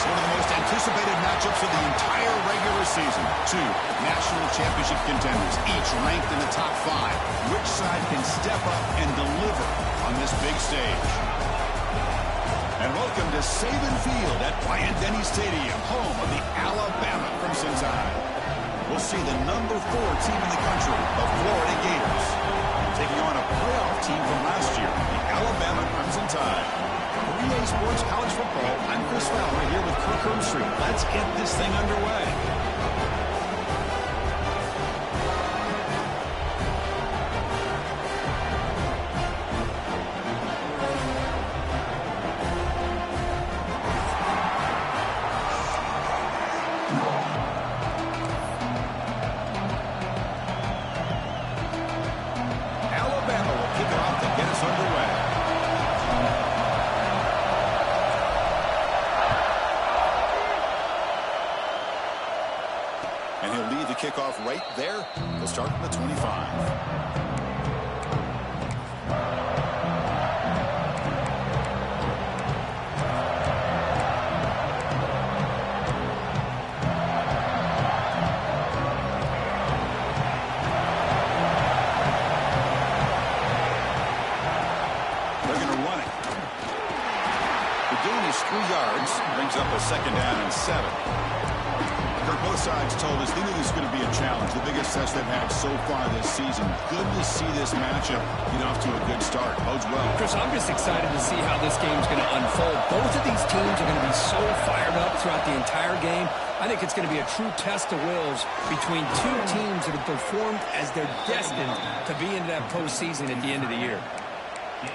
one of the most anticipated matchups of the entire regular season. Two national championship contenders, each ranked in the top 5. Which side can step up and deliver on this big stage? And welcome to Saban Field at Bryant-Denny Stadium, home of the Alabama Crimson Tide. We'll see the number 4 team in the country, the Florida Gators, taking on a playoff team from last year, the Alabama Crimson Tide. For EA Sports College Football, I'm Chris Fowler here with Kirk Herbstreit. Let's get this thing underway. And he'll lead the kickoff right there. He'll start from the 25. They're going to run it. The gain is 3 yards. Brings up a 2nd down and 7. Both sides told us they knew this was going to be a challenge, the biggest test they've had so far this season. Good to see this matchup get off to a good start. Bodes well. Chris, I'm just excited to see how this game's going to unfold. Both of these teams are going to be so fired up throughout the entire game. I think it's going to be a true test of wills between two teams that have performed as they're destined to be into that postseason at the end of the year.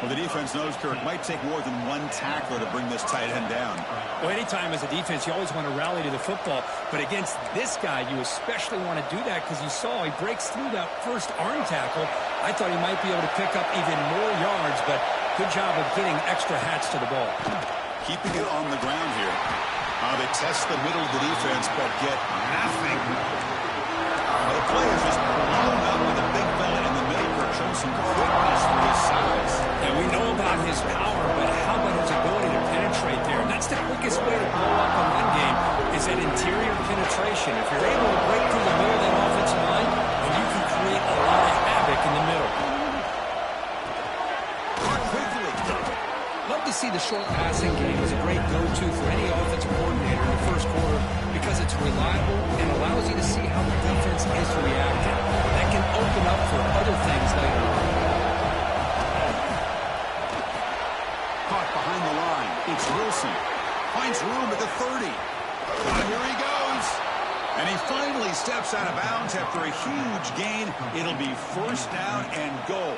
Well, the defense knows, Kirk, might take more than one tackler to bring this tight end down. Well, anytime as a defense, you always want to rally to the football. But against this guy, you especially want to do that because you saw he breaks through that first arm tackle. I thought he might be able to pick up even more yards, but good job of getting extra hats to the ball. Keeping it on the ground here. They test the middle of the defense, but get nothing. The play is just blown up with a big fella in the middle. Shows some quickness for his size. And we know about his power, but how about his ability to penetrate there? And that's the quickest way to blow up a run game is that interior penetration. If you're able to break through the middle of that offensive line, then you can create a lot of havoc in the middle. Love to see the short passing game as a great go-to for any offensive coordinator in the first quarter because it's reliable and allows you to see how the defense is reacting. That can open up for other things later on. Caught behind the line. It's Wilson. Finds room at the 30. Here he goes. And he finally steps out of bounds after a huge gain. It'll be 1st down and goal.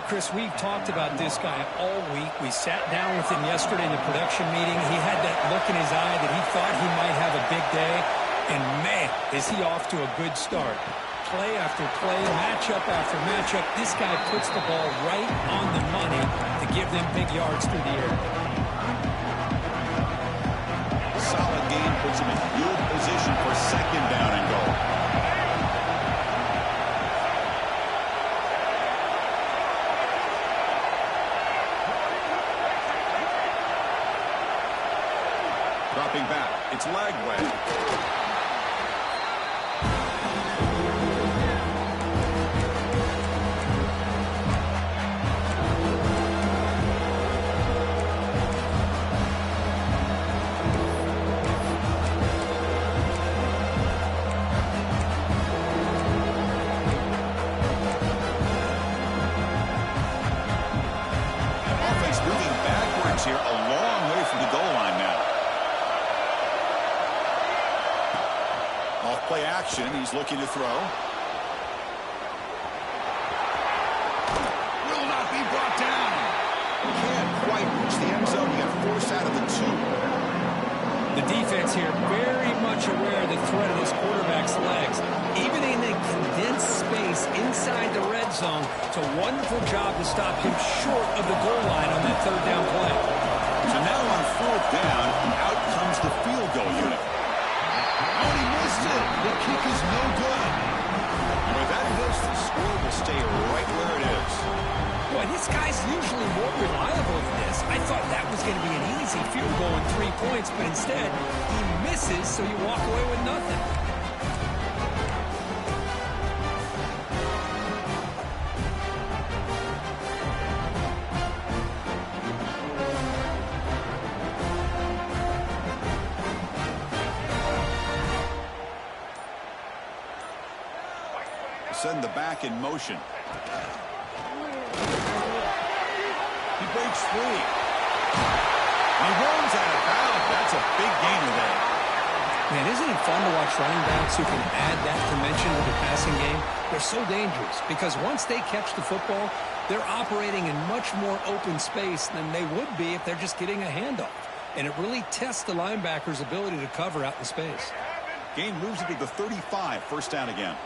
Chris, we've talked about this guy all week. We sat down with him yesterday in the production meeting. He had that look in his eye that he thought he might have a big day. And, man, is he off to a good start. Play after play, matchup after matchup. This guy puts the ball right on the money to give them big yards through the air. Solid game puts him in good position for 2nd down and goal. Dropping back. It's Lagway. Offense moving backwards here, a long way from the goal line now. Off-play action. He's looking to throw. Will not be brought down. Can't quite reach the end zone. He got forced out of the 2. The defense here very much aware of the threat of this quarterback's legs. Even in a condensed space inside the red zone, it's a wonderful job to stop him short of the goal line on that 3rd down play. So now on 4th down, out comes the field goal unit. Oh, he missed it. The kick is no good. And with that miss, the score will stay right where it is. Boy, boy, this guy's usually more reliable than this. I thought that was going to be an easy field goal and 3 points, but instead, he misses, so you walk away with nothing. Send the back in motion. He breaks free. And he runs out of bounds. That's a big gainer there. Man, isn't it fun to watch running backs who can add that dimension to the passing game? They're so dangerous because once they catch the football, they're operating in much more open space than they would be if they're just getting a handoff. And it really tests the linebacker's ability to cover out in space. Gain moves it to the 35. First down again.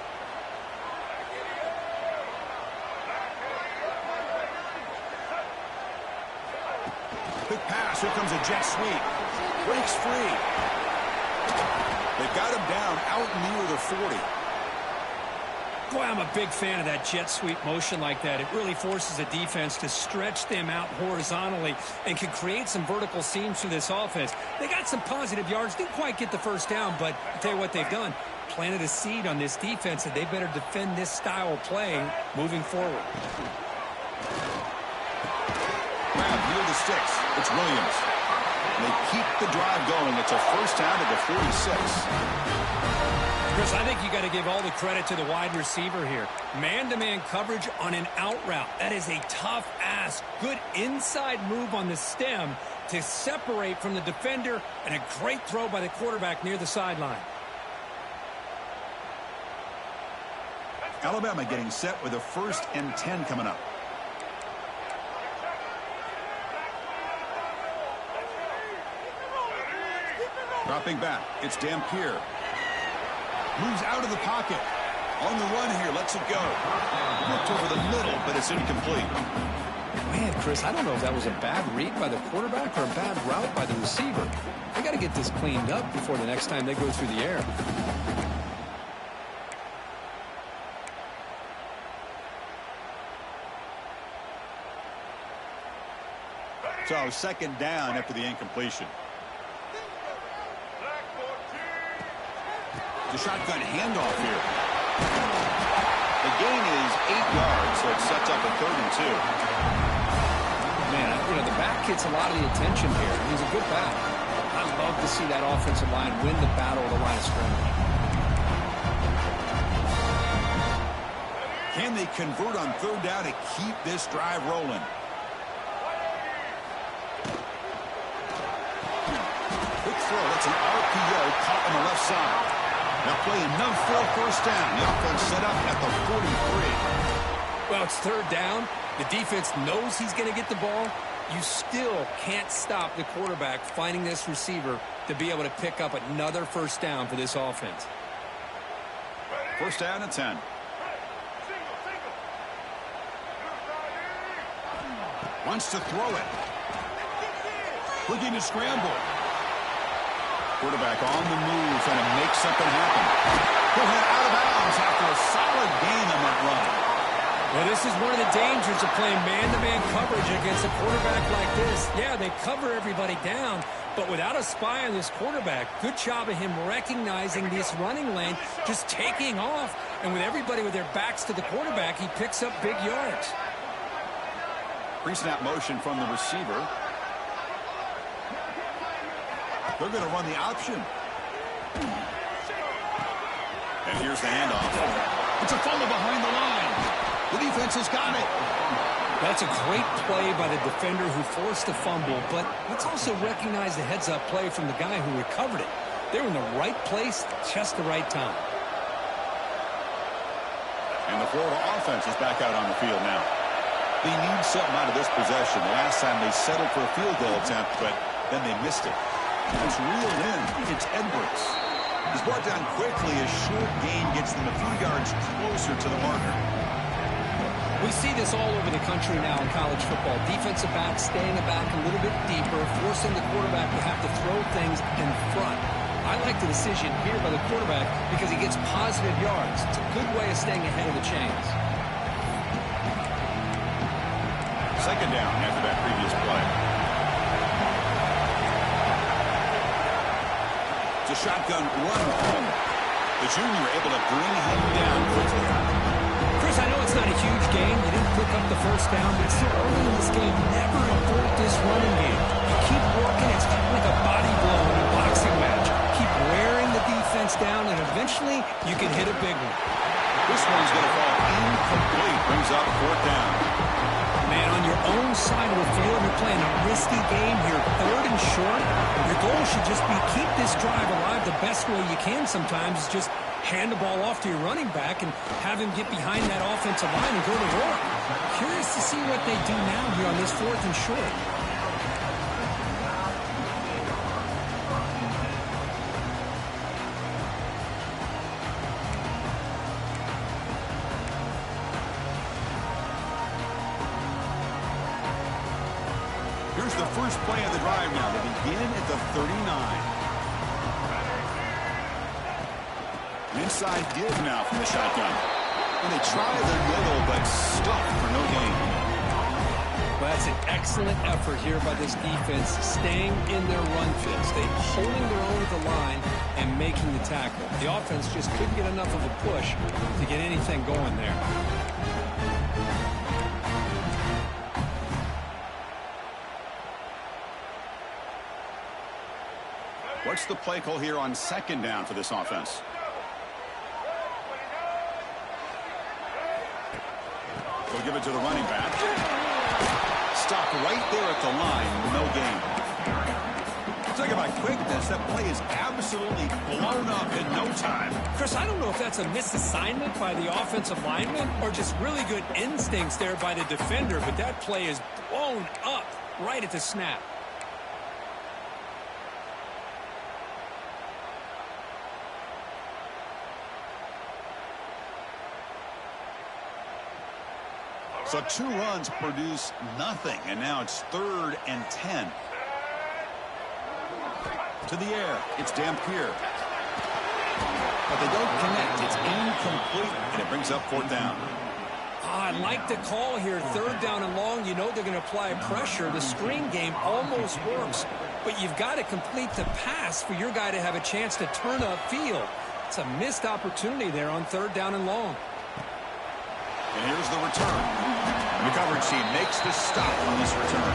Quick pass. Here comes a jet sweep. Breaks free. They've got him down out near the 40. Boy, I'm a big fan of that jet sweep motion like that. It really forces a defense to stretch them out horizontally and can create some vertical seams through this offense. They got some positive yards. Didn't quite get the first down, but I'll tell you what they've done. Planted a seed on this defense that they better defend this style of play moving forward. Grab near the sticks. It's Williams. And they keep the drive going. It's a first down at the 46. Chris, I think you got to give all the credit to the wide receiver here. Man-to-man coverage on an out route. That is a tough ask. Good inside move on the stem to separate from the defender, and a great throw by the quarterback near the sideline. Alabama getting set with a 1st and 10 coming up. Dropping back, it's Dampier. Moves out of the pocket. On the run here, lets it go. Looked over the middle, but it's incomplete. Man, Chris, I don't know if that was a bad read by the quarterback or a bad route by the receiver. They got to get this cleaned up before the next time they go through the air. So 2nd down after the incompletion. The shotgun handoff here. The gain is 8 yards, so it sets up a 3rd and 2. Man, the back gets a lot of the attention here. He's a good back. I love to see that offensive line win the battle of the line of scrimmage. Can they convert on 3rd down to keep this drive rolling? Quick throw. That's an RPO caught on the left side. Now play enough for a first down. The offense set up at the 43. Well, it's 3rd down. The defense knows he's going to get the ball. You still can't stop the quarterback finding this receiver to be able to pick up another first down for this offense. First down and 10. Wants to throw it. Looking to scramble. Quarterback on the move, trying to make something happen. He'll head out of bounds after a solid gain on that run. Well, this is one of the dangers of playing man-to-man coverage against a quarterback like this. Yeah, they cover everybody down, but without a spy on this quarterback, good job of him recognizing this running lane, just taking off, and with everybody with their backs to the quarterback, he picks up big yards. Pre-snap motion from the receiver. They're going to run the option. And here's the handoff. It's a fumble behind the line. The defense has got it. That's a great play by the defender who forced the fumble, but let's also recognize the heads-up play from the guy who recovered it. They were in the right place, just the right time. And the Florida offense is back out on the field now. They need something out of this possession. The last time they settled for a field goal attempt, but then they missed it. It's reeled in. It's Edwards. He's brought down quickly. A short gain gets them a few yards closer to the marker. We see this all over the country now in college football. Defensive backs staying back a little bit deeper, forcing the quarterback to have to throw things in front. I like the decision here by the quarterback because he gets positive yards. It's a good way of staying ahead of the chains. second down after that previous play. It's a shotgun run. The junior able to bring him down quickly. Chris, I know it's not a huge game. You didn't pick up the first down, but still early in this game, never abort this running game. You keep working. It's kind of like a body blow in a boxing match. Keep wearing the defense down, and eventually you can hit a big one. This one's going to fall incomplete. Brings up fourth down. Man, on your own side of the field, you're playing a risky game here, third and short. Your goal should just be keep this drive alive the best way you can sometimes is just hand the ball off to your running back and have him get behind that offensive line and go to work. Curious to see what they do now here on this fourth and short. Here's the first play of the drive now. They begin at the 39. An inside give now from the shotgun. And they try the middle, but stuffed for no gain. Well, that's an excellent effort here by this defense, staying in their run fits. They're holding their own at the line and making the tackle. The offense just couldn't get enough of a push to get anything going there. What's the play call here on second down for this offense? They'll give it to the running back. Stop right there at the line. No gain. Talk about quickness. That play is absolutely blown up in no time. Chris, I don't know if that's a misassignment by the offensive lineman or just really good instincts there by the defender, but that play is blown up right at the snap. So 2 runs produce nothing, and now it's 3rd and 10. To the air, it's Dampier. But they don't connect. It's incomplete, and it brings up 4th down. I like the call here. 3rd down and long. You know they're going to apply pressure. The screen game almost works, but you've got to complete the pass for your guy to have a chance to turn upfield. It's a missed opportunity there on 3rd down and long. And here's the return. The coverage team makes the stop on this return.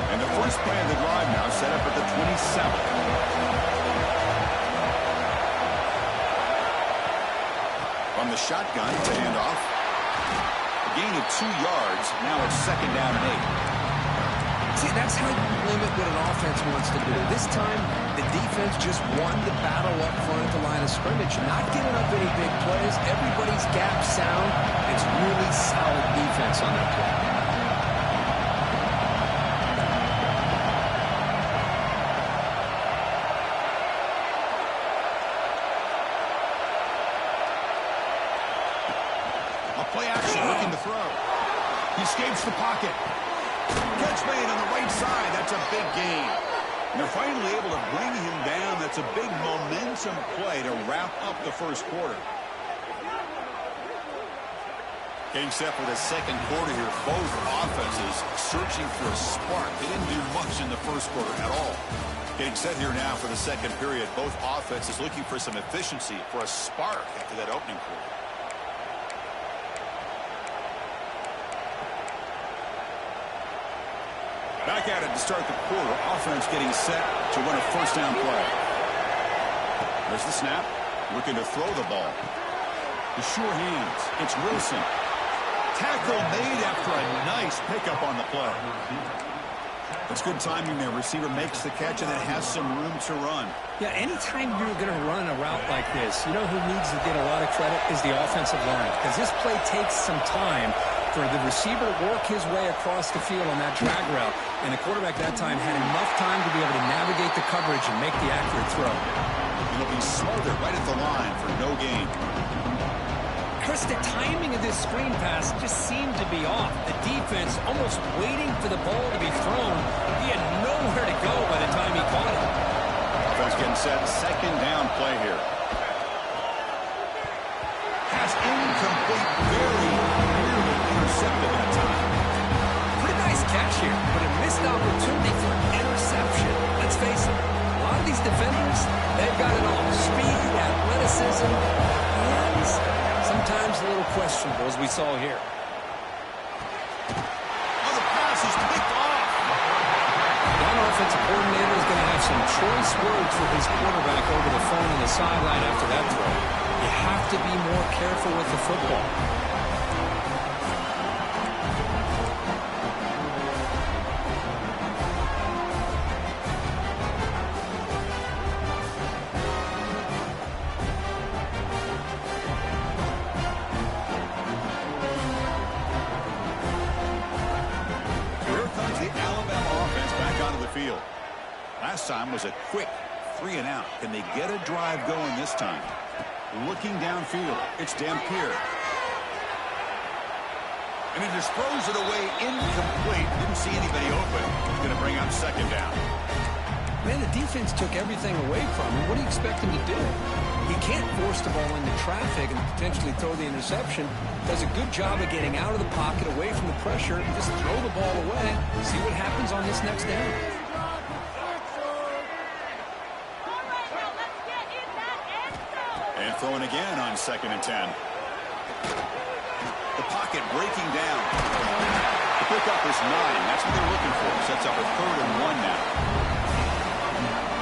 And the first play of the drive now set up at the 27. From the shotgun to handoff. Gain of 2 yards. Now it's 2nd down and 8. See, that's how you limit what an offense wants to do. This time, the defense just won the battle up front at the line of scrimmage. Not giving up any big plays. Everybody's gap sound. It's really solid defense on that play. Play action, looking to throw. He escapes the pocket. Catch made on the right side. That's a big gain. And they're finally able to bring him down. That's a big momentum play to wrap up the first quarter. Getting set for the second quarter here. Both offenses searching for a spark. They didn't do much in the first quarter at all. Getting set here now for the second period. Both offenses looking for some efficiency, for a spark after that opening quarter. Back at it to start the quarter. Offense getting set to run a first down play. There's the snap. Looking to throw the ball. The sure hands. It's Wilson. Tackle made after a nice pickup on the play. That's good timing there. Receiver makes the catch and it has some room to run. Yeah, anytime you're going to run a route like this, you know who needs to get a lot of credit is the offensive line. Because this play takes some time for the receiver to work his way across the field on that drag route. And the quarterback that time had enough time to be able to navigate the coverage and make the accurate throw. It'll be smothered right at the line for no gain. Chris, the timing of this screen pass just seemed to be off. The defense almost waiting for the ball to be thrown. He had nowhere to go by the time he caught it. Offense getting set. Second down play here. Pass incomplete. Very nearly intercepted that time. Pretty nice catch here, but a missed opportunity for interception. Let's face it, a lot of these defenders, they've got it all. Speed, athleticism, and sometimes a little questionable, as we saw here. Oh, the pass is picked off. That offensive coordinator is going to have some choice words for his quarterback over the phone on the sideline after that throw. You have to be more careful with the football. Last time was a quick 3-and-out. Can they get a drive going this time? Looking downfield, it's Dampier. And he just throws it away incomplete. Didn't see anybody open. He's going to bring up second down. Man, the defense took everything away from him. What do you expect him to do? He can't force the ball into traffic and potentially throw the interception. Does a good job of getting out of the pocket, away from the pressure, and just throw the ball away. See what happens on this next down. And throwing again on 2nd and 10. The pocket breaking down. The pickup is 9. That's what they're looking for. Sets up a 3rd and 1 now.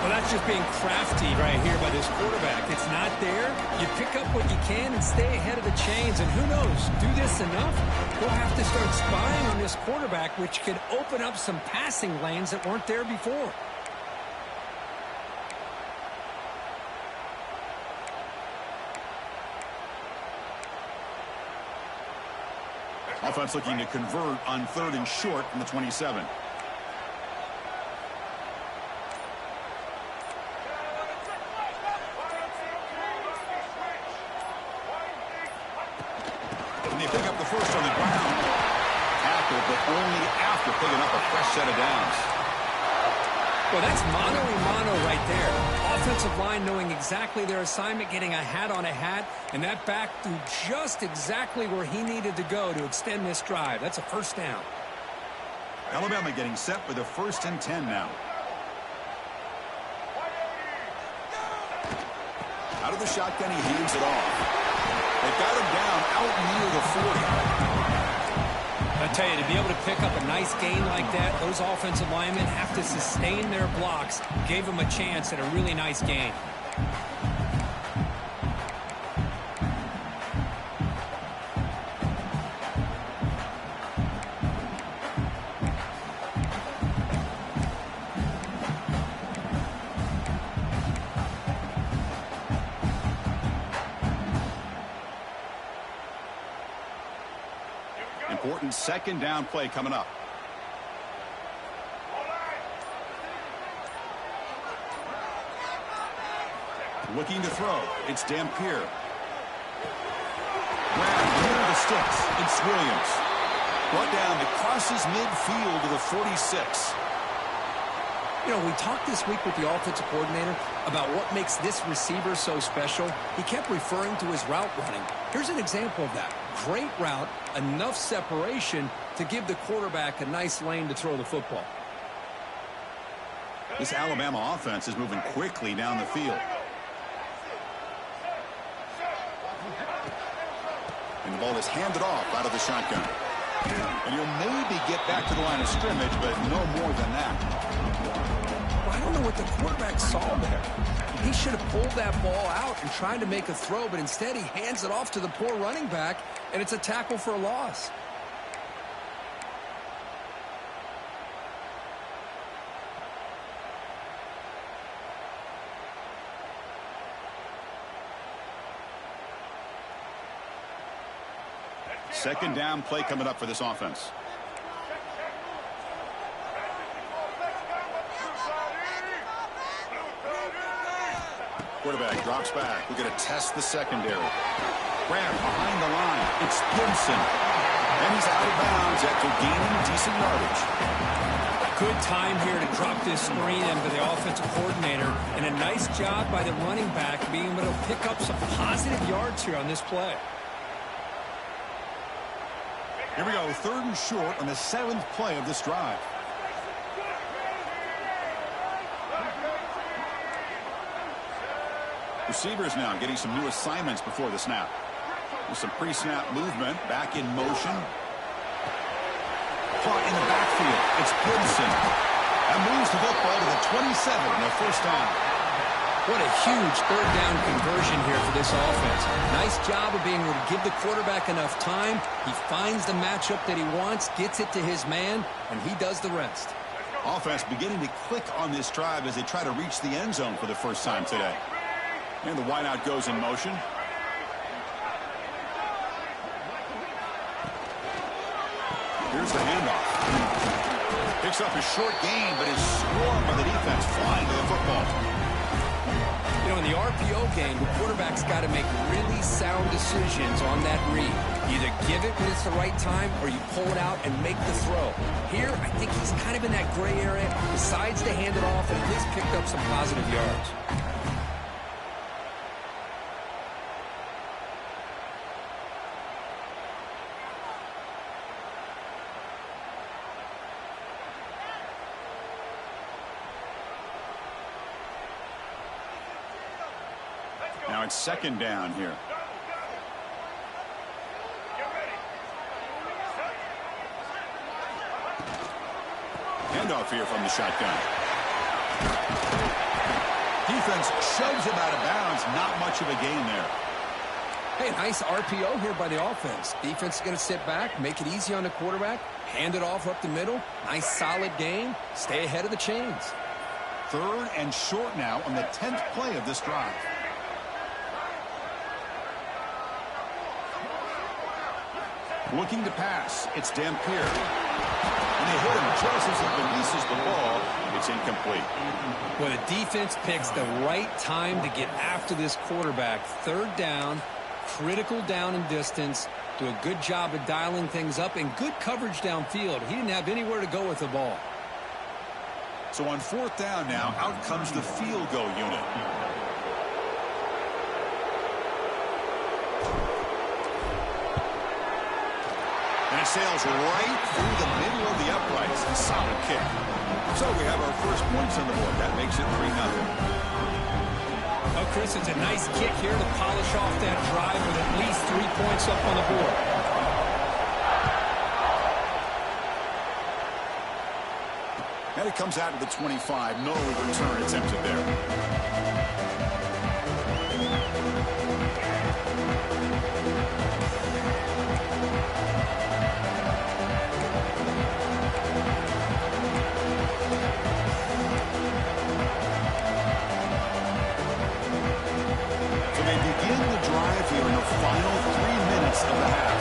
Well, that's just being crafty right here by this quarterback. It's not there. You pick up what you can and stay ahead of the chains. And who knows, do this enough, we'll have to start spying on this quarterback, which could open up some passing lanes that weren't there before. Offense looking to convert on 3rd and short from the 27. And they pick up the first on the ground. Tackle, but only after picking up a fresh set of downs. Well, that's mano-a-mano right there. Offensive line knowing exactly their assignment, getting a hat on a hat, and that back threw just exactly where he needed to go to extend this drive. That's a first down. Alabama getting set for the 1st and 10 now. Out of the shotgun, he hands it off. They've got him down out near the 40. I tell you, to be able to pick up a nice gain like that, those offensive linemen have to sustain their blocks. Gave them a chance at a really nice gain. Important 2nd down play coming up. Looking to throw. It's Dampier. Grabbed near the sticks. It's Williams. Brought down to crosses midfield to the 46. You know, we talked this week with the offensive coordinator about what makes this receiver so special. He kept referring to his route running. Here's an example of that. Great route, enough separation to give the quarterback a nice lane to throw the football. This Alabama offense is moving quickly down the field. And the ball is handed off out of the shotgun. And he'll maybe get back to the line of scrimmage, but no more than that. I don't know what the quarterback saw there. He should have pulled that ball out and tried to make a throw, but instead he hands it off to the poor running back, and it's a tackle for a loss. Second down play coming up for this offense. Quarterback drops back. We're going to test the secondary. Grabbed behind the line. It's Gibson. And he's out of bounds after gaining decent yardage. Good time here to drop this screen into the offensive coordinator. And a nice job by the running back being able to pick up some positive yards here on this play. Here we go, 3rd and short on the 7th play of this drive. Receivers now getting some new assignments before the snap. With some pre-snap movement, back in motion. Caught in the backfield. It's Gibson. That moves the football to the 27 and a first down. What a huge 3rd down conversion here for this offense. Nice job of being able to give the quarterback enough time. He finds the matchup that he wants, gets it to his man, and he does the rest. Offense beginning to click on this drive as they try to reach the end zone for the first time today. And the wideout goes in motion. Here's the handoff. Picks up a short gain, but is swarmed by the defense flying to the football. You know, in the RPO game, the quarterback's got to make really sound decisions on that read. Either give it when it's the right time, or you pull it out and make the throw. Here, I think he's kind of in that gray area, decides to hand it off, and at least picked up some positive yards. Now it's 2nd down here. Handoff here from the shotgun. Defense shoves him out of bounds. Not much of a gain there. Hey, nice RPO here by the offense. Defense is going to sit back, make it easy on the quarterback, hand it off up the middle. Nice solid gain. Stay ahead of the chains. 3rd and short now on the 10th play of this drive. Looking to pass. It's Dampier. And they hit him just as he releases the ball. It's incomplete. Well, the defense picks the right time to get after this quarterback. 3rd down, critical down and distance. Do a good job of dialing things up and good coverage downfield. He didn't have anywhere to go with the ball. So on 4th down now, out comes the field goal unit. And it sails right through the middle of the uprights. A solid kick. So we have our first points on the board. That makes it 3-0. Oh, Chris, it's a nice kick here to polish off that drive with at least 3 points up on the board. And it comes out to the 25. No return attempted there. Final 3 minutes of the half.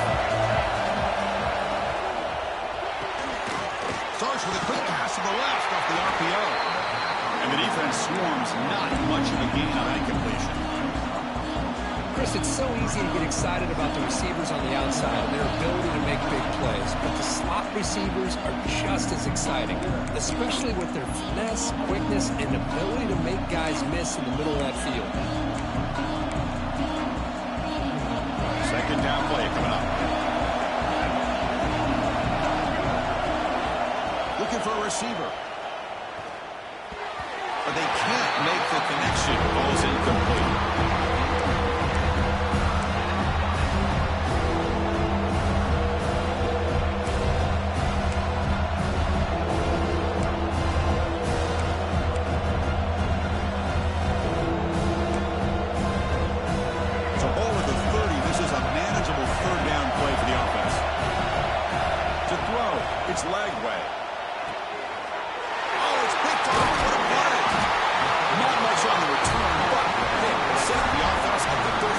Starts with a quick pass to the left off the RPO. And the defense swarms, not much of a gain on that completion. Chris, it's so easy to get excited about the receivers on the outside and their ability to make big plays. But the slot receivers are just as exciting, especially with their finesse, quickness, and ability to make guys miss in the middle of that field. 2nd down play coming up. Looking for a receiver. But they can't make the connection. Ball's incomplete. It's leg way. Oh, it's picked off. What a play. Not much on the return, but they set the offense at the 35.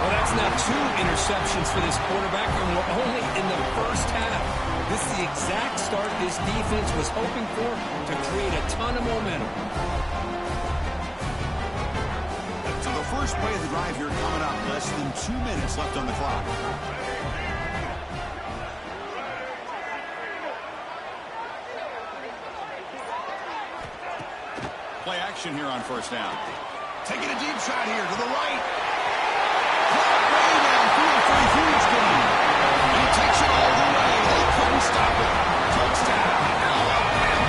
Well, that's now 2 interceptions for this quarterback, and we're only in the first half. This is the exact start this defense was hoping for to create a ton of momentum. So the first first play of the drive here coming up. Less than 2 minutes left on the clock. Play action here on first down. Taking a deep shot here to the right. Way downfield for a huge gain. He takes it all the way. They couldn't stop it. Touchdown, Alabama.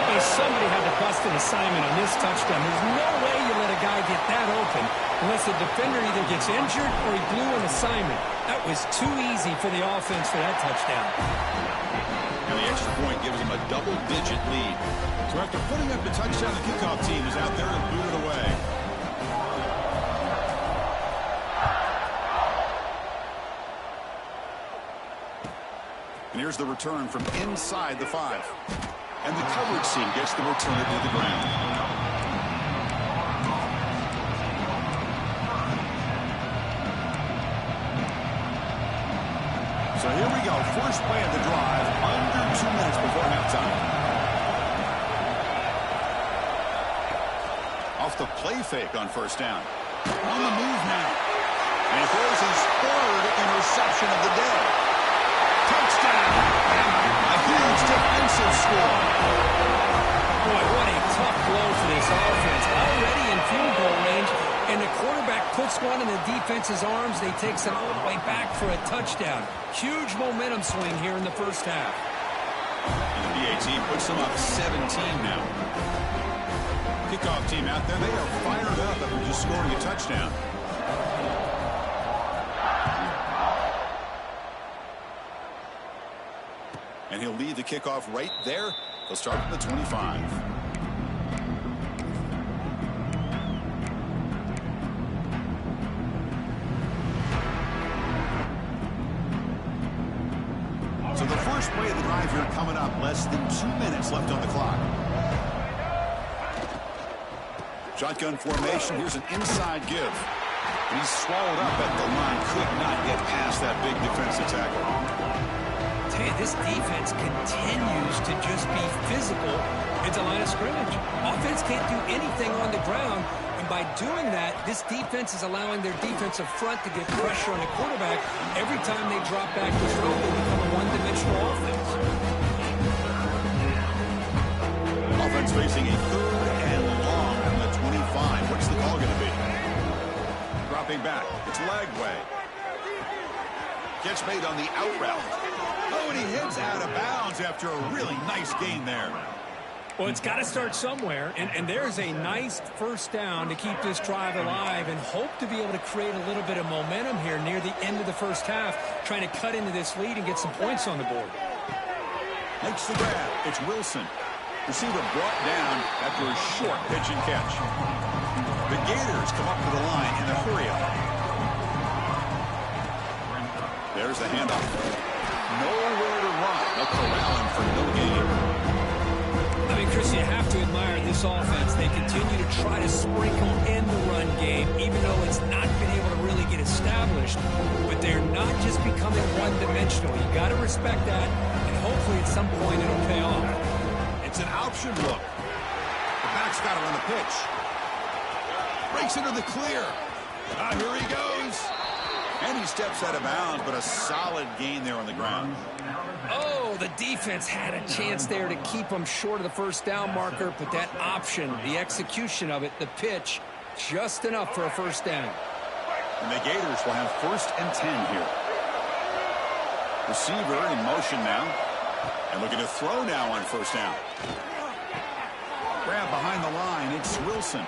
Hey, somebody had to bust an assignment on this touchdown. There's no way you let a guy get that open unless the defender either gets injured or he blew an assignment. That was too easy for the offense for that touchdown. And the extra point gives them a double-digit lead. So after putting up the touchdown, the kickoff team is out there and blew it away. And here's the return from inside the 5. And the coverage team gets the returner to the ground. So here we go. First play of the drive, under 2 minutes before halftime. Off the play fake on first down. On the move now. And he throws his third interception of the day. Touchdown. A huge defensive score. Boy, what a tough blow for this offense. Already in field goal range, and the quarterback puts one in the defense's arms. They takes it all the way back for a touchdown. Huge momentum swing here in the first half. And the BA team puts them up 17 now. Kickoff team out there, they are fired up after just scoring a touchdown. And he'll lead the kickoff right there. They'll start from the 25. So the first play of the drive here coming up. Less than 2 minutes left on the clock. Shotgun formation. Here's an inside give. And he's swallowed up at the line. Could not get past that big defensive tackle. Tell you, this defense continues to just be physical at the line of scrimmage. Offense can't do anything on the ground. And by doing that, this defense is allowing their defensive front to get pressure on the quarterback. Every time they drop back to throw, they become a one-dimensional offense. Offense facing a third and long on the 25. What's the call going to be? Dropping back. It's Lagway. Catch made on the out route. Oh, and he hits out of bounds after a really nice gain there. Well, it's got to start somewhere, and there's a nice first down to keep this drive alive and hope to be able to create a little bit of momentum here near the end of the first half, trying to cut into this lead and get some points on the board. Makes the grab. It's Wilson. Receiver brought down after a short pitch and catch. The Gators come up to the line in a hurry-up. There's the handoff. Nowhere to run. They'll corral him for no gain. I mean, Chris, you have to admire this offense. They continue to try to sprinkle in the run game, even though it's not been able to really get established. But they're not just becoming one-dimensional. You got to respect that, and hopefully at some point it'll pay off. It's an option look. The back's got to run the pitch. Breaks into the clear. Here he goes. And he steps out of bounds, but a solid gain there on the ground. Oh, the defense had a chance there to keep them short of the first down marker, but that option, the execution of it, the pitch, just enough for a first down. And the Gators will have 1st and 10 here. Receiver in motion now. And looking to throw now on first down. Grab behind the line. It's Wilson.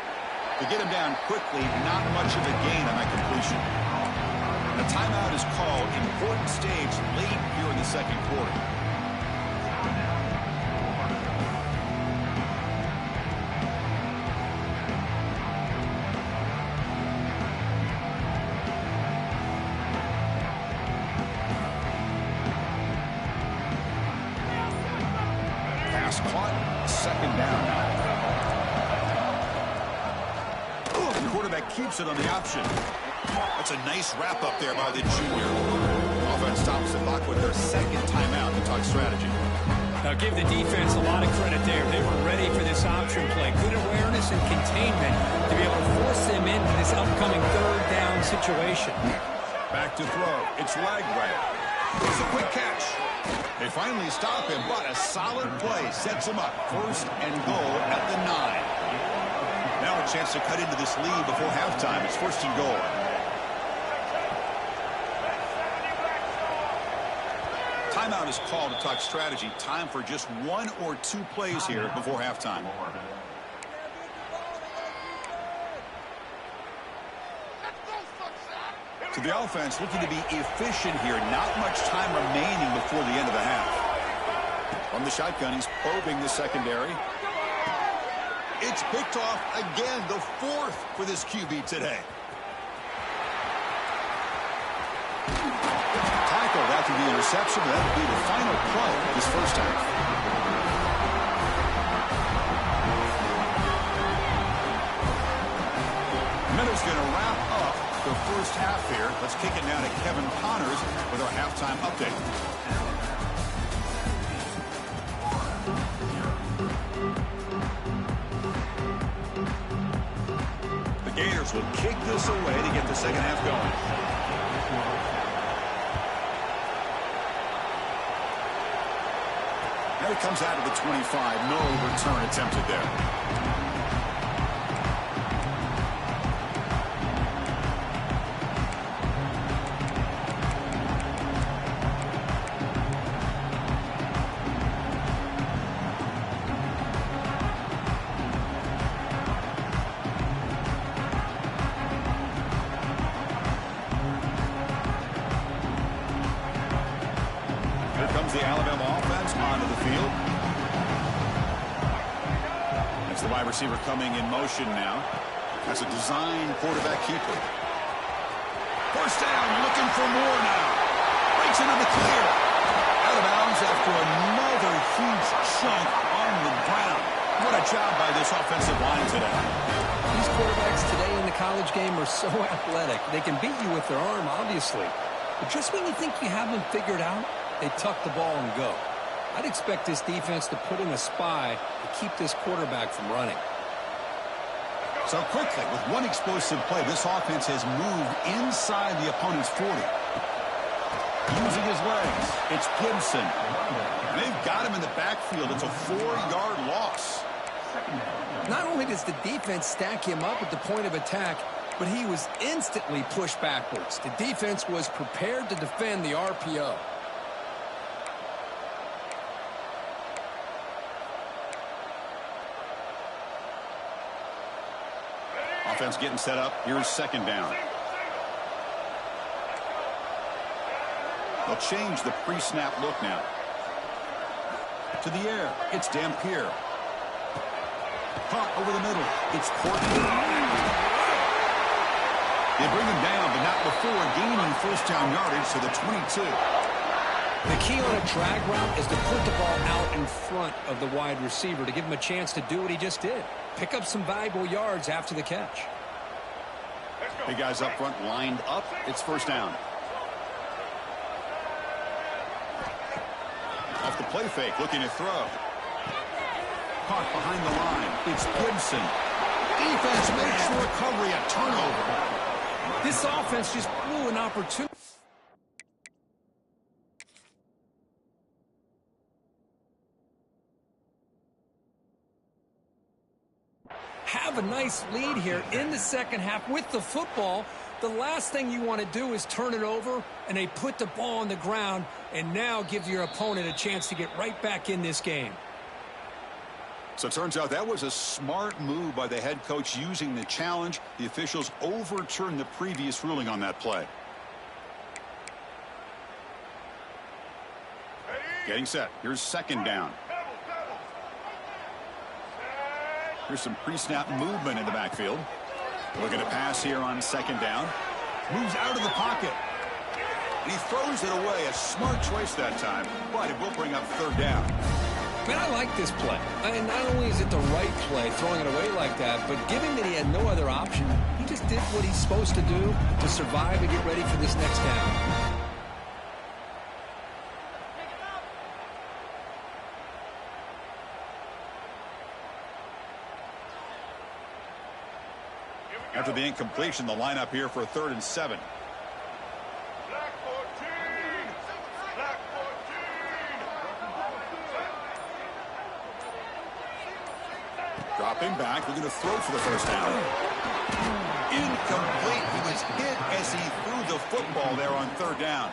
To get him down quickly, not much of a gain on that completion. A timeout is called. Important stage late here in the second quarter. Pass caught. Second down now. The quarterback keeps it on the option. That's a nice wrap up there by the junior. Offense stops the clock with their second timeout to talk strategy. Now give the defense a lot of credit there. They were ready for this option play. Good awareness force and containment to be able to force them into this upcoming third down situation. Back to throw. It's Lagway. It's a quick catch. They finally stop him, but a solid play sets him up. First and goal at the 9. Now a chance to cut into this lead before halftime. It's first and goal. Timeout is called to talk strategy. Time for just 1 or 2 plays here before halftime. So the offense looking to be efficient here. Not much time remaining before the end of the half. From the shotgun, he's probing the secondary. It's picked off again, the 4th for this QB today. Tackled after the interception. That would be the final play of this first half. Miller's going to wrap up the first half here. Let's kick it now to Kevin Connors with our halftime update. The Gators will kick this away to get the second half going. Now it comes out of the 25. No return attempted there. The Alabama offense onto the field. That's the wide receiver coming in motion now. Has a design quarterback keeper. First down, looking for more now. Breaks into the clear. Out of bounds after another huge chunk on the ground. What a job by this offensive line today. These quarterbacks today in the college game are so athletic. They can beat you with their arm, obviously. But just when you think you have them figured out, they tuck the ball and go. I'd expect this defense to put in a spy to keep this quarterback from running. So quickly, with one explosive play, this offense has moved inside the opponent's 40. Using his legs, it's Gibson. They've got him in the backfield. It's a 4-yard loss. Not only does the defense stack him up at the point of attack, but he was instantly pushed backwards. The defense was prepared to defend the RPO. Offense getting set up. Here's second down. They'll change the pre-snap look now. To the air. It's Dampier. Caught over the middle. It's Courtney. They bring him down, but not before gaining first down yardage to the 22. The key on a drag route is to put the ball out in front of the wide receiver to give him a chance to do what he just did. Pick up some valuable yards after the catch. Big guys up front lined up. It's first down. Off the play fake, looking to throw. Caught behind the line. It's Gibson. Defense makes the recovery, a turnover. This offense just blew an opportunity. Have a nice lead here in the second half with the football. The last thing you want to do is turn it over, and they put the ball on the ground and now give your opponent a chance to get right back in this game. So it turns out that was a smart move by the head coach using the challenge. The officials overturned the previous ruling on that play. Getting set. Here's second down. Here's some pre-snap movement in the backfield. Looking to pass here on second down. Moves out of the pocket. And he throws it away. A smart choice that time, but it will bring up third down. Man, I like this play. And not only is it the right play, throwing it away like that, but given that he had no other option, he just did what he's supposed to do to survive and get ready for this next down. After the incompletion, the lineup here for a 3rd and 7. Dropping back, looking to throw for the first down. Incomplete. He was hit as he threw the football there on 3rd down.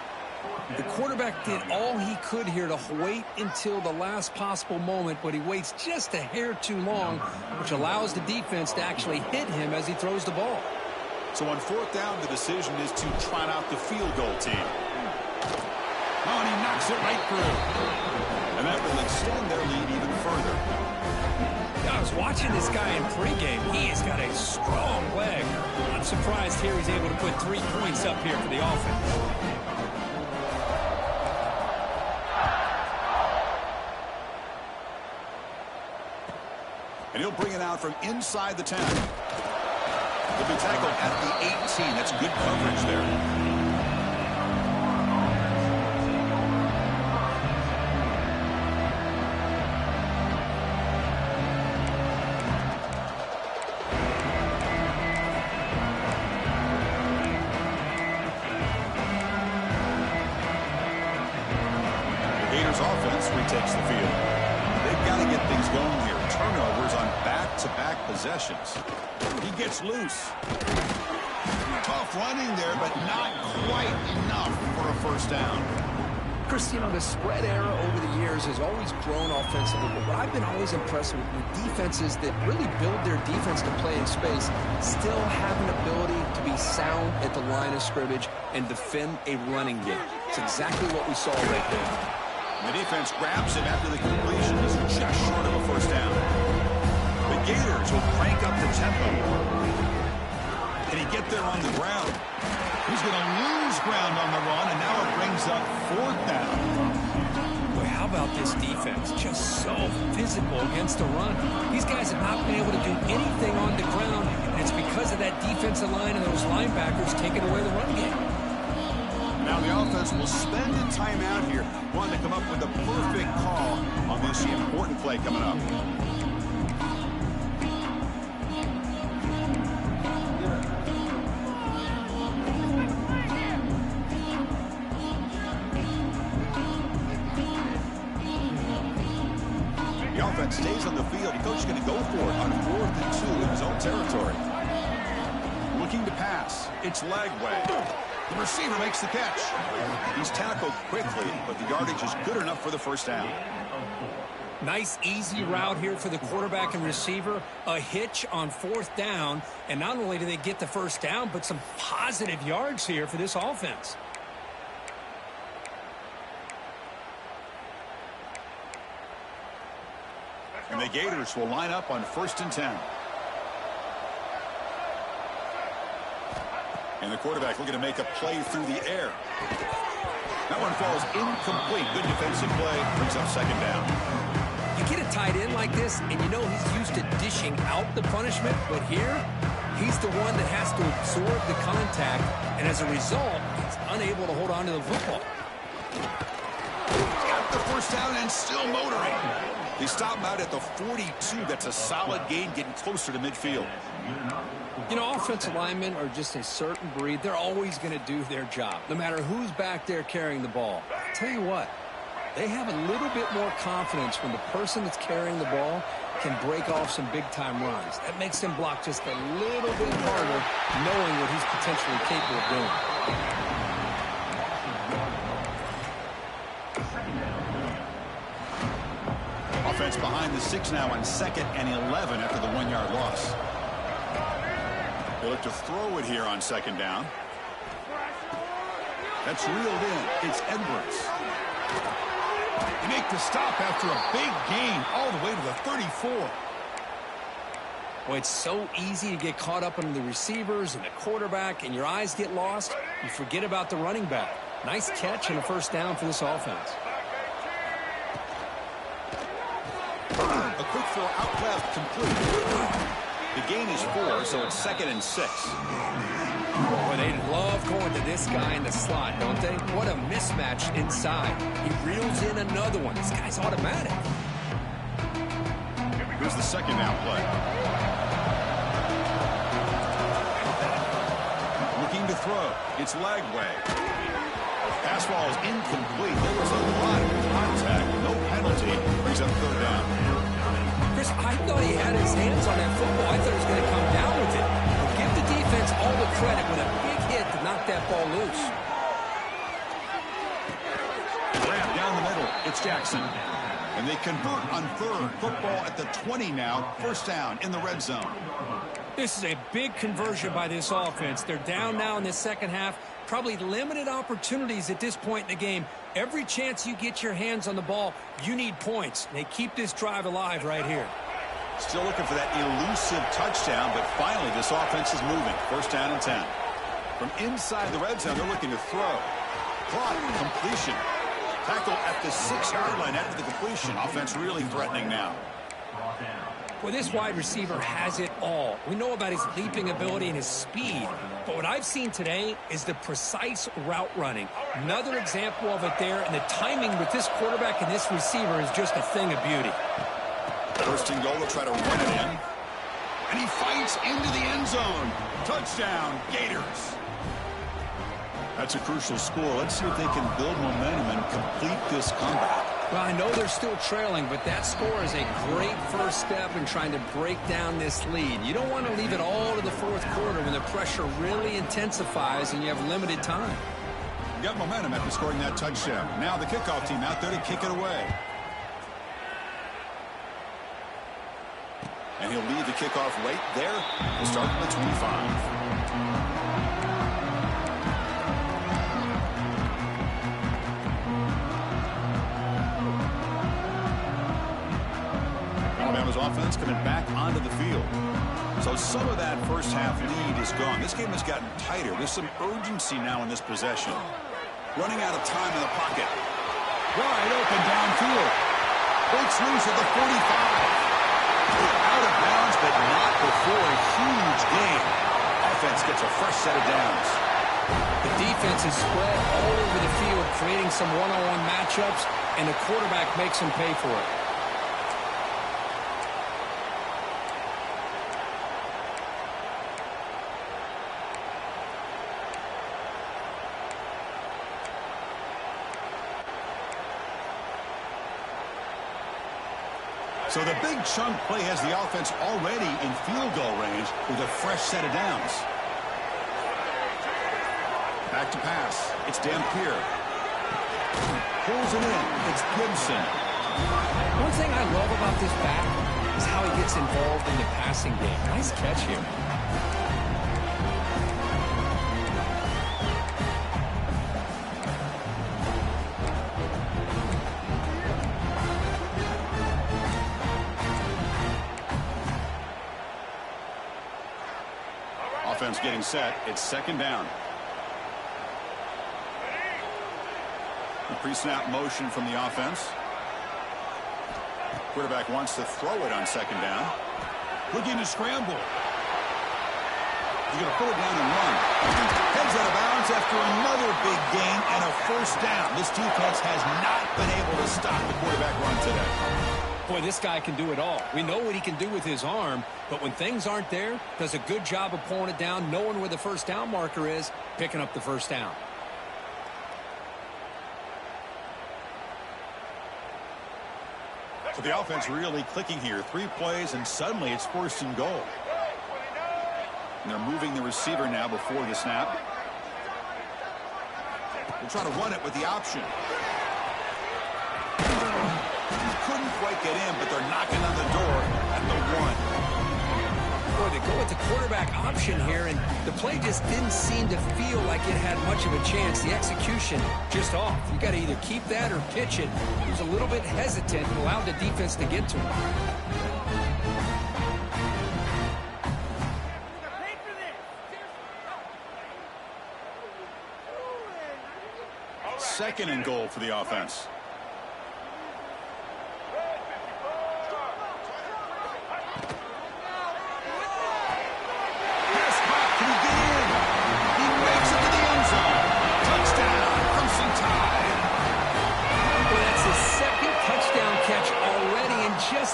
The quarterback did all he could here to wait until the last possible moment, but he waits just a hair too long, which allows the defense to actually hit him as he throws the ball. So on 4th down, the decision is to trot out the field goal team. Oh, and he knocks it right through. And that will extend their lead even further. I was watching this guy in pregame. He has got a strong leg. I'm surprised here he's able to put 3 points up here for the offense. And he'll bring it out from inside the 10. He'll be tackled at the 18. That's good coverage there. Takes the field. They've got to get things going here. Turnovers on back-to-back possessions. He gets loose. Tough running there, but not quite enough for a first down. Chris, you know, the spread era over the years has always grown offensively, but what I've been always impressed with defenses that really build their defense to play in space still have an ability to be sound at the line of scrimmage and defend a running game. It's exactly what we saw right there. The defense grabs him after the completion. He's just short of a first down. The Gators will crank up the tempo. Can he get there on the ground? He's going to lose ground on the run, and now it brings up 4th down. Boy, how about this defense? Just so physical against the run. These guys have not been able to do anything on the ground, and it's because of that defensive line and those linebackers taking away the run game. Now the offense will spend a timeout here, wanting to come up with the perfect call on this important play coming up. The offense stays on the field. The coach is going to go for it on 4th and 2 in his own territory. Looking to pass. It's leg way. The receiver makes the catch. He's tackled quickly, but the yardage is good enough for the first down. Nice, easy route here for the quarterback and receiver. A hitch on 4th down, and not only do they get the first down, but some positive yards here for this offense. And the Gators will line up on 1st and 10. And the quarterback looking to make a play through the air. That one falls incomplete. Good defensive play. Brings up 2nd down. You get a tight end like this, and you know he's used to dishing out the punishment, but here, he's the one that has to absorb the contact, and as a result, he's unable to hold on to the football. Got the first down and still motoring. They stop him out at the 42. That's a solid gain, getting closer to midfield. You know, offensive linemen are just a certain breed. They're always going to do their job, no matter who's back there carrying the ball. I'll tell you what, they have a little bit more confidence when the person that's carrying the ball can break off some big-time runs. That makes them block just a little bit harder, knowing what he's potentially capable of doing. Offense behind the 6 now on 2nd and 11 after the 1-yard loss. They look to throw it here on 2nd down. That's reeled in. It's Edwards. They make the stop after a big gain all the way to the 34. Well, it's so easy to get caught up in the receivers and the quarterback, and your eyes get lost. You forget about the running back. Nice catch and a first down for this offense. A quick throw out left, complete. The gain is 4, so it's 2nd and 6. Boy, they love going to this guy in the slot, don't they? What a mismatch inside. He reels in another one. This guy's automatic. Here's the 2nd down play. It's leg way. Pass ball is incomplete. There was a lot of contact. No penalty. Brings up third down. Chris, I thought he had his hands on that football. I thought he was going to come down with it. But give the defense all the credit with a big hit to knock that ball loose. Grab down the middle. It's Jackson. And they convert on third. Football at the 20 now. First down in the red zone. This is a big conversion by this offense. They're down now in the second half. Probably limited opportunities at this point in the game. Every chance you get your hands on the ball, you need points. They keep this drive alive right here. Still looking for that elusive touchdown, but finally this offense is moving. First down and 10. From inside the red zone, they're looking to throw. Clock, completion. Tackle at the 6-yard line after the completion. Offense really threatening now. Well, this wide receiver has it all. We know about his leaping ability and his speed. But what I've seen today is the precise route running. Another example of it there, and the timing with this quarterback and this receiver is just a thing of beauty. First and goal, will try to run it in. And he fights into the end zone. Touchdown, Gators. That's a crucial score. Let's see if they can build momentum and complete this comeback. Well, I know they're still trailing, but that score is a great first step in trying to break down this lead. You don't want to leave it all to the fourth quarter when the pressure really intensifies and you have limited time. You got momentum after scoring that touchdown. Now the kickoff team out there to kick it away. And he'll lead the kickoff right there. We'll start at the 25. Alabama's offense coming back onto the field. So some of that first half lead is gone. This game has gotten tighter. There's some urgency now in this possession. Running out of time in the pocket. Wide open downfield. Breaks loose at the 45. Out of bounds, but not before a huge gain. Offense gets a fresh set of downs. The defense is spread all over the field, creating some one-on-one matchups, and the quarterback makes them pay for it. So the big chunk play has the offense already in field goal range with a fresh set of downs. Back to pass. It's Dampier. Pulls it in. It's Gibson. One thing I love about this back is how he gets involved in the passing game. Nice catch here. Offense getting set. It's second down. The pre-snap motion from the offense. Quarterback wants to throw it on second down. Looking to scramble. He's going to pull it down and run. Heads out of bounds after another big gain and a first down. This defense has not been able to stop the quarterback run today. Boy, this guy can do it all. We know what he can do with his arm, but when things aren't there, does a good job of pulling it down, knowing where the first down marker is, picking up the first down. So the offense really clicking here. 3 plays, and suddenly it's first and goal. And they're moving the receiver now before the snap. We'll try to run it with the option. Couldn't quite get in, but they're knocking on the door at the 1. Boy, they go with the quarterback option here, and the play just didn't seem to feel like it had much of a chance. The execution just off. You got to either keep that or pitch it. He was a little bit hesitant and allowed the defense to get to him. Second and goal for the offense.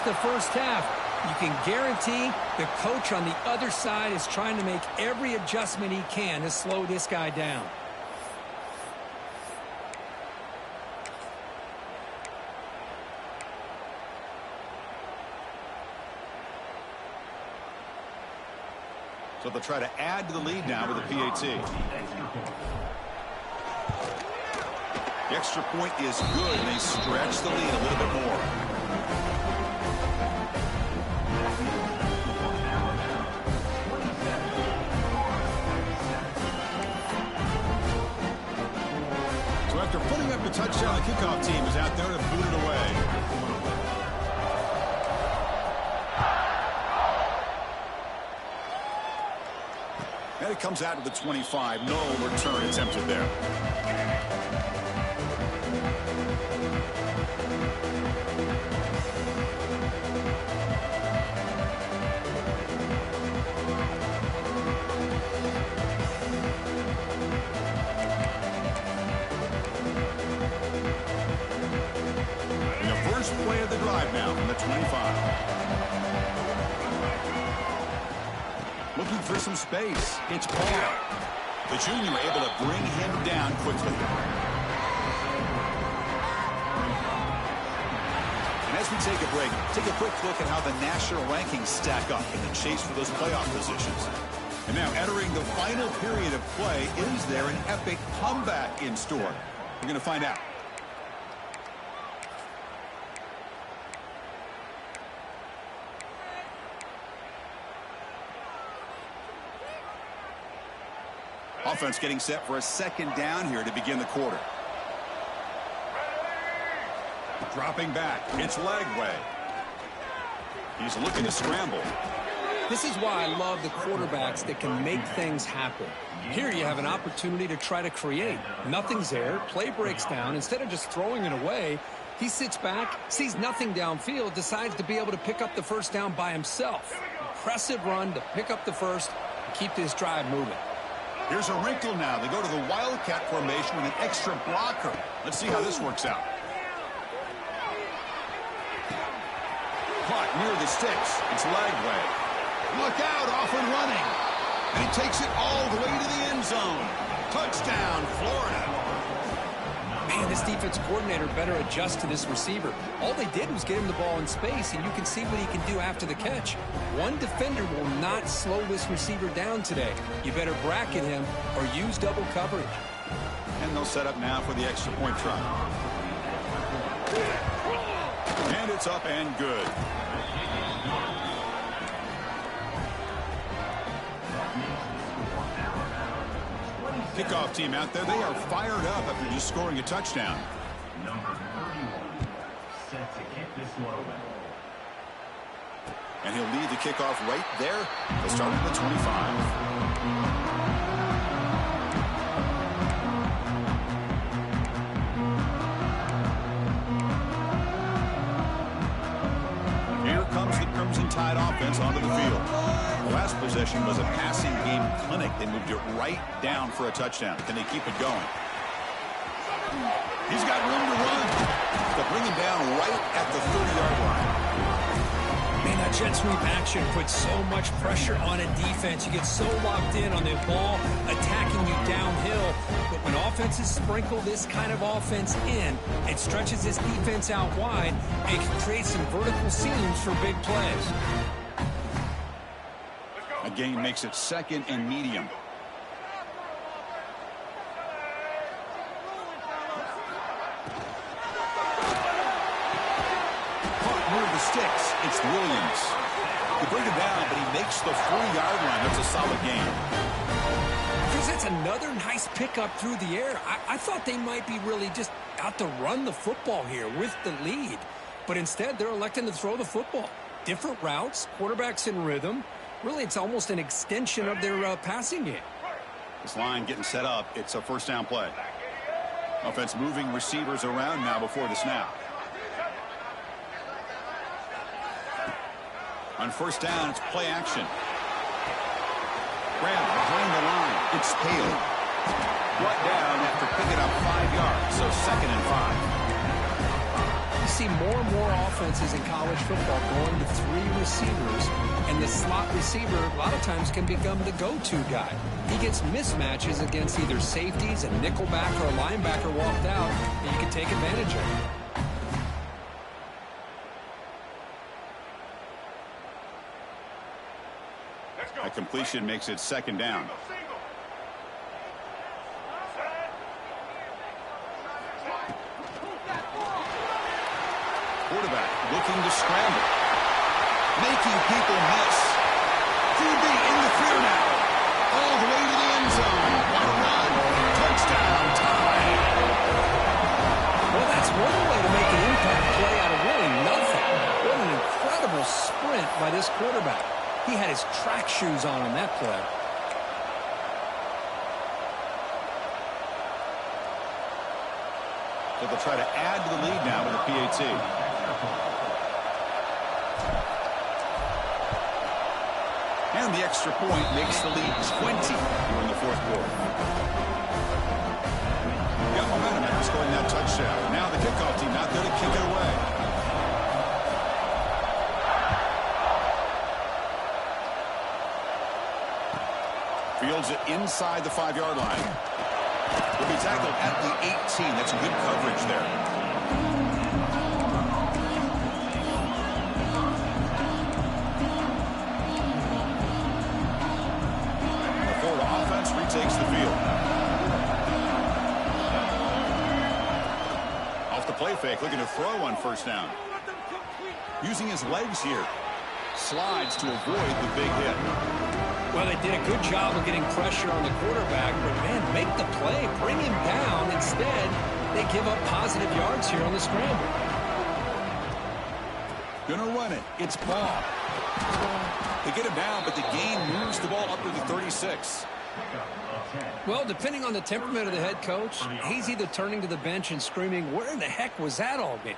The first half. you can guarantee the coach on the other side is trying to make every adjustment he can to slow this guy down. So they'll try to add to the lead now with a PAT. The extra point is good, and they stretch the lead a little bit more. So after putting up the touchdown, the kickoff team is out there to boot it away. And it comes out to the 25. No return attempted there. In the first play of the drive now from the 25. Looking for some space. It's Paul. The junior able to bring him down quickly. And as we take a break, take a quick look at how the national rankings stack up in the chase for those playoff positions. And now entering the final period of play, is there an epic comeback in store? We're going to find out. Offense getting set for a second down here to begin the quarter. Dropping back. It's Lagway. He's looking to scramble. This is why I love the quarterbacks that can make things happen. Here you have an opportunity to try to create. Nothing's there. Play breaks down. Instead of just throwing it away, he sits back, sees nothing downfield, decides to be able to pick up the first down by himself. Impressive run to pick up the first and keep this drive moving. Here's a wrinkle now. They go to the Wildcat formation with an extra blocker. Let's see how this works out. Caught near the sticks. It's Lagway. Look out, off and running. And he takes it all the way to the end zone. Touchdown, Florida. Man, this defense coordinator better adjust to this receiver. All they did was get him the ball in space, and you can see what he can do after the catch. One defender will not slow this receiver down today. You better bracket him or use double coverage. And they'll set up now for the extra point try. And it's up and good. Kickoff team out there, they are fired up after just scoring a touchdown. Number 31, set to kick this one away. And he'll lead the kickoff right there. They'll start at the 25. Crimson Tide offense onto the field. The last possession was a passing game clinic. They moved it right down for a touchdown. Can they keep it going? He's got room to run. They'll bring him down right at the 30-yard line. Man, that jet sweep action puts so much pressure on a defense. You get so locked in on the ball attacking you downhill. But when offenses sprinkle this kind of offense in, it stretches this defense out wide. It can create some vertical seams for big plays. A gain makes it second and medium. Caught near the sticks. It's Williams. They bring him down, but he makes the 40-yard line. That's a solid gain. Because that's another nice pickup through the air. I thought they might be really just out to run the football here with the lead. But instead, they're electing to throw the football. Different routes, quarterbacks in rhythm. Really, it's almost an extension of their passing game. This line getting set up. It's a first down play. Offense moving receivers around now before the snap. On first down, it's play action. Graham behind the line. It's Haley. Brought down after picking up 5 yards, so second and 5. You see more and more offenses in college football going to 3 receivers, and the slot receiver a lot of times can become the go-to guy. He gets mismatches against either safeties, a nickelback, or a linebacker walked out, and you can take advantage of it. A completion makes it 2nd down. Quarterback looking to scramble. Making people miss. QB in the clear now. All the way to the end zone. What a run. Touchdown time. Well, that's one way to make an impact play out of really nothing. What an incredible sprint by this quarterback. He had his track shoes on that play. So they'll try to add to the lead now with a PAT. And the extra point makes the lead 20 here in the 4th quarter. Got momentum after scoring that touchdown. Now the kickoff team out there to kick it away. Fields it inside the 5-yard line. Will be tackled at the 18. That's good coverage there. The Florida offense retakes the field. Off the play fake, looking to throw on 1st down. Using his legs here. Slides to avoid the big hit. Well, they did a good job of getting pressure on the quarterback, but, man, make the play, bring him down. Instead, they give up positive yards here on the scramble. Gonna run it. It's ball. They get him down, but the gain moves the ball up to the 36. Well, depending on the temperament of the head coach, he's either turning to the bench and screaming, where in the heck was that all game?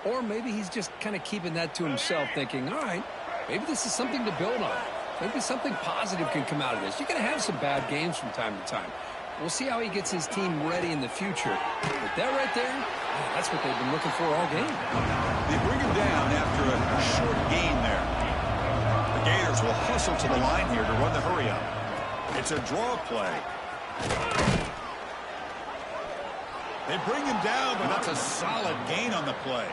Or maybe he's just kind of keeping that to himself, thinking, all right, maybe this is something to build on. Maybe something positive can come out of this. You're going to have some bad games from time to time. We'll see how he gets his team ready in the future. But that right there, that's what they've been looking for all game. They bring him down after a short gain there. The Gators will hustle to the line here to run the hurry up. It's a draw play. They bring him down, but that's a solid gain on the play.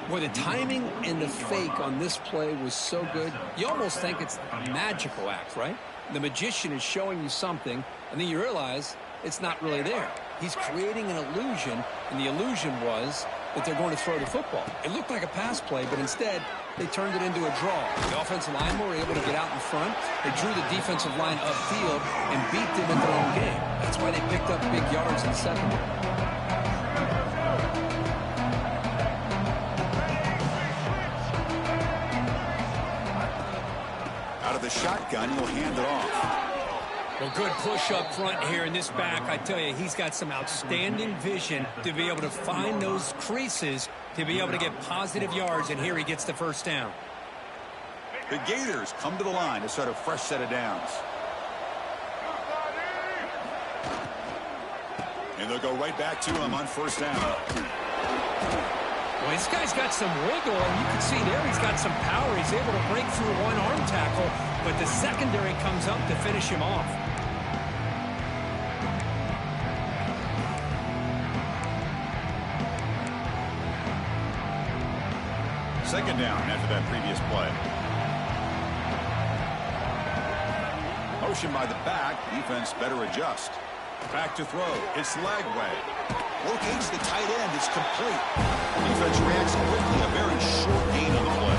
Boy, the timing and the fake on this play was so good. You almost think it's a magical act, right? The magician is showing you something, and then you realize it's not really there. He's creating an illusion, and the illusion was that they're going to throw the football. It looked like a pass play, but instead, they turned it into a draw. The offensive linemen were able to get out in front. They drew the defensive line upfield and beat them in their own game. That's why they picked up big yards in the secondary. The shotgun, he'll hand it off. Well, good push up front here in this back. I tell you, he's got some outstanding vision to be able to find those creases, to be able to get positive yards, and here he gets the 1st down. The Gators come to the line to start a fresh set of downs. And they'll go right back to him on 1st down. Well, this guy's got some wiggle, and you can see there he's got some power. He's able to break through one arm tackle, but the secondary comes up to finish him off. Second down after that previous play. Motion by the back. Defense better adjust. Back to throw. It's Lagway. Locates the tight end. It's complete. Defense reacts quickly. A very short gain on the play.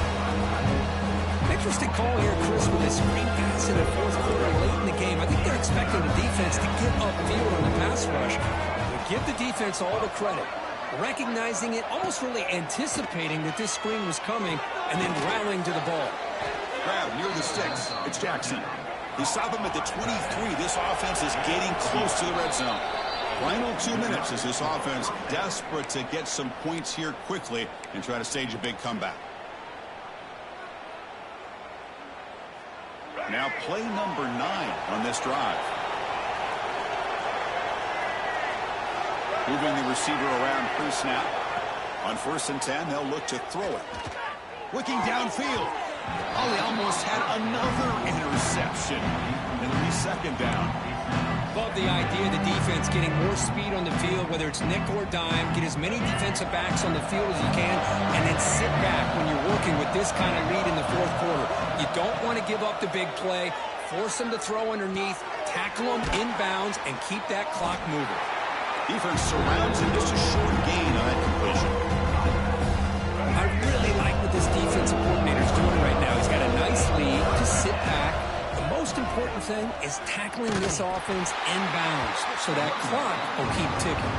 Interesting call here, Chris, with a screen pass in the 4th quarter late in the game. I think they're expecting the defense to get upfield on the pass rush. But give the defense all the credit. Recognizing it, almost really anticipating that this screen was coming, and then rallying to the ball. Grab near the sticks. It's Jackson. He stopped him at the 23. This offense is getting close to the red zone. Final 2 minutes as this offense desperate to get some points here quickly and try to stage a big comeback. Now play number 9 on this drive. Moving the receiver around pre-snap. On 1st and 10, they'll look to throw it. Looking downfield. Oh, he almost had another interception. It'll be 2nd down. Love the idea of the defense getting more speed on the field, whether it's nickel or dime. Get as many defensive backs on the field as you can, and then sit back when you're working with this kind of lead in the 4th quarter. You don't want to give up the big play. Force them to throw underneath, tackle them inbounds, and keep that clock moving. Defense surrounds him, just a short gain on that completion. I really like what this defensive coordinator is doing right now. He's got a nice lead to sit back. The most important thing is tackling this offense inbounds so that clock will keep ticking.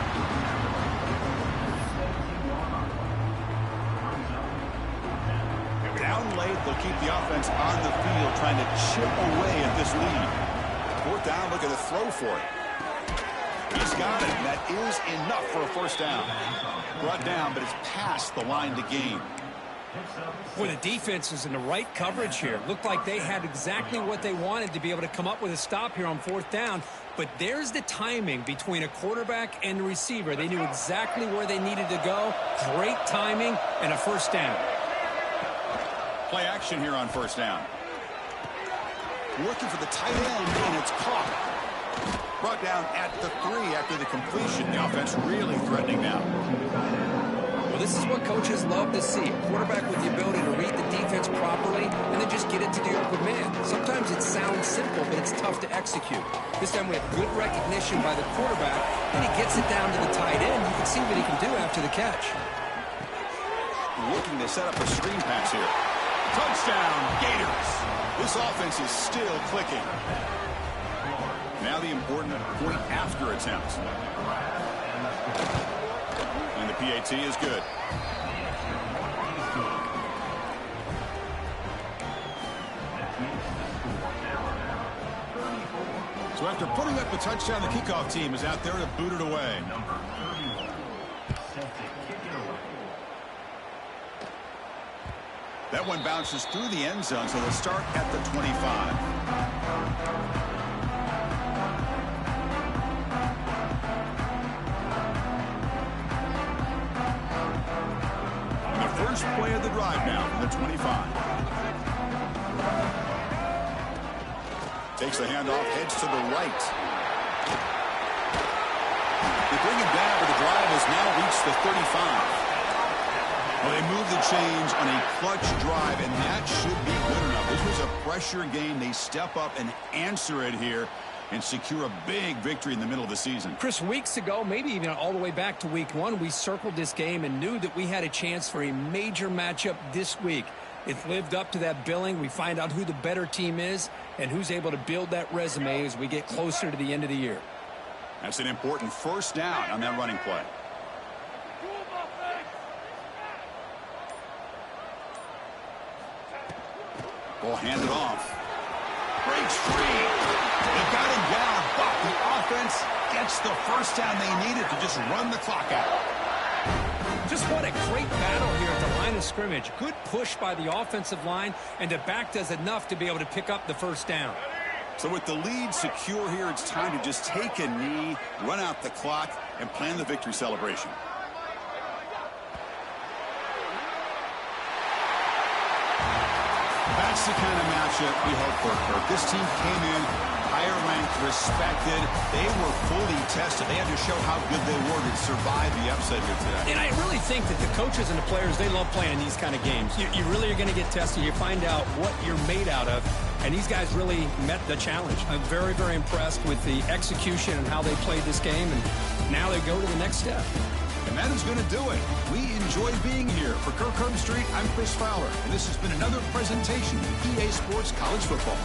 Down late, they'll keep the offense on the field trying to chip away at this lead. 4th down, look at the throw for it. He's got it. That is enough for a 1st down. Brought down, but it's past the line to gain. Well, the defense is in the right coverage here. Looked like they had exactly what they wanted to be able to come up with a stop here on 4th down. But there's the timing between a quarterback and the receiver. They knew exactly where they needed to go. Great timing and a 1st down. Play action here on 1st down. Looking for the tight end, and it's caught. Brought down at the 3 after the completion. The offense really threatening now. Well, this is what coaches love to see. A quarterback with the ability to read the defense properly and then just get it to the open man. Sometimes it sounds simple, but it's tough to execute. This time we have good recognition by the quarterback, and he gets it down to the tight end. You can see what he can do after the catch. Looking to set up a screen pass here. Touchdown, Gators. This offense is still clicking. Now the important point after attempt. And the PAT is good. So after putting up a touchdown, the kickoff team is out there to boot it away. That one bounces through the end zone, so they'll start at the 25. First play of the drive now from the 25. Takes the handoff, heads to the right. They bring him down, but the drive has now reached the 35. Well, they move the chains on a clutch drive, and that should be good enough. This was a pressure game. They step up and answer it here and secure a big victory in the middle of the season. Chris, weeks ago, maybe even all the way back to week 1, we circled this game and knew that we had a chance for a major matchup this week. It's lived up to that billing. We find out who the better team is and who's able to build that resume as we get closer to the end of the year. That's an important 1st down on that running play. Ball handed off. Breaks free. They got him down, but the offense gets the 1st down they needed to just run the clock out. Just what a great battle here at the line of scrimmage. Good push by the offensive line, and the back does enough to be able to pick up the 1st down. So with the lead secure here, it's time to just take a knee, run out the clock, and plan the victory celebration. That's the kind of matchup we hope for, Kirk. This team came in higher ranked, respected. They were fully tested. They had to show how good they were to survive the upset here today. And I really think that the coaches and the players, they love playing these kind of games. You really are going to get tested. You find out what you're made out of. And these guys really met the challenge. I'm very, very impressed with the execution and how they played this game. And now they go to the next step. And that is going to do it. We enjoy being here. For Kirk Herbstreit, I'm Chris Fowler. And this has been another presentation of EA Sports College Football.